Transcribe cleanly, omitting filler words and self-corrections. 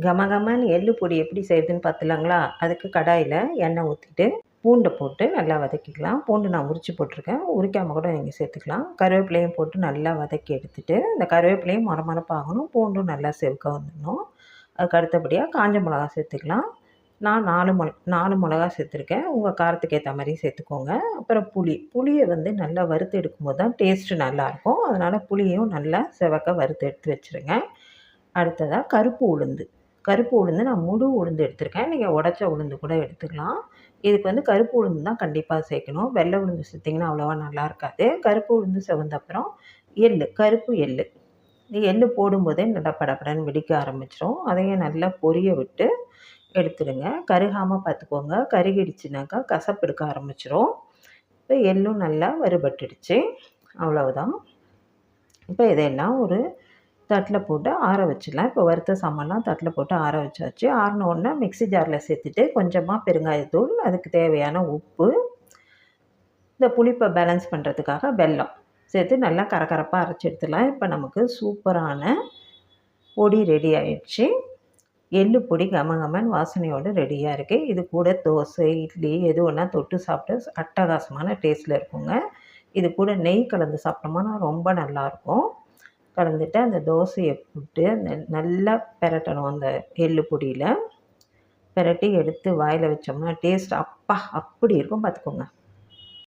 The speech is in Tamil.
கமகமன்னு எள்ளு பொடி எப்படி செய்யுதுன்னு பார்த்துலாங்களா? அதுக்கு கடாயில் எண்ணெய் ஊற்றிட்டு பூண்டை போட்டு நல்லா வதக்கிக்கலாம். பூண்டு நான் உரித்து போட்டிருக்கேன். உரிக்காமல் கூட நீங்கள் சேர்த்துக்கலாம். கருவேப்பிலையும் போட்டு நல்லா வதக்கி எடுத்துட்டு, இந்த கருவேப்பிலையும் மொரமொரப்பாகணும், பூண்டும் நல்லா செவக்க வந்துடணும். அதுக்கு அடுத்தபடியாக காஞ்ச மிளகா சேர்த்துக்கலாம். நான் 4 மிளகா சேர்த்துருக்கேன். உங்கள் காரத்துக்கு ஏற்ற மாதிரி சேர்த்துக்கோங்க. அப்புறம் புளியை வந்து நல்லா வறுத்து எடுக்கும்போது தான் டேஸ்ட்டு நல்லாயிருக்கும். அதனால் புளியும் நல்லா செவக்க வறுத்து எடுத்து வச்சுருங்க. அடுத்ததாக கருப்பு உளுந்து நான் முழு உளுந்து எடுத்திருக்கேன். நீங்கள் உடைச்ச உளுந்து கூட எடுத்துக்கலாம். இதுக்கு வந்து கருப்பு உளுந்து தான் கண்டிப்பாக சேர்க்கணும். வெள்ளை உளுந்து சேர்த்திங்கன்னா அவ்வளோவா நல்லா இருக்காது. கருப்பு உளுந்து செவந்த அப்புறம் கருப்பு எள்ளு. இந்த எள்ளு போடும்போதே நல்லா படபடன்னு வெடிக்க ஆரம்பிச்சிடும். அதையும் நல்லா பொரிய விட்டு எடுத்துடுங்க. கருகாமல் பார்த்துக்கோங்க. கருகிடுச்சுனாக்கா கசப்பு எடுக்க ஆரம்பிச்சிடும். இப்போ எள்ளும் நல்லா வறுபட்டுடுச்சு. அவ்வளவுதான். இப்போ இதெல்லாம் ஒரு தட்டில் போட்டு ஆற வச்சிடலாம். இப்போ வறுத்த சாமான்லாம் தட்டில் போட்டு ஆற வச்சாச்சு. ஆறின உடனே மிக்ஸி ஜாரில் சேர்த்துட்டு கொஞ்சமாக பெருங்காயத்தூள், அதுக்கு தேவையான உப்பு, இந்த புளிப்பை பேலன்ஸ் பண்ணுறதுக்காக வெல்லம் சேர்த்து நல்லா கரகரப்பாக அரைச்சி எடுத்துடலாம். இப்போ நமக்கு சூப்பரான பொடி ரெடி ஆயிடுச்சு. எள்ளு பொடி கமகமன் வாசனையோடு ரெடியாக இருக்குது. இது கூட தோசை, இட்லி எது வேணா தொட்டு சாப்பிட்டு அட்டகாசமான டேஸ்ட்டில் இருக்குங்க. இது கூட நெய் கலந்து சாப்பிட்டோம்னா ரொம்ப நல்லாயிருக்கும். கலந்துட்டு அந்த தோசையை போட்டு நல்லா பெரட்டணும். அந்த எள்ளு பொடியில் பெரட்டி எடுத்து வாயில் வச்சோம்னா டேஸ்ட் அப்படி இருக்கும் பார்த்துக்கோங்க.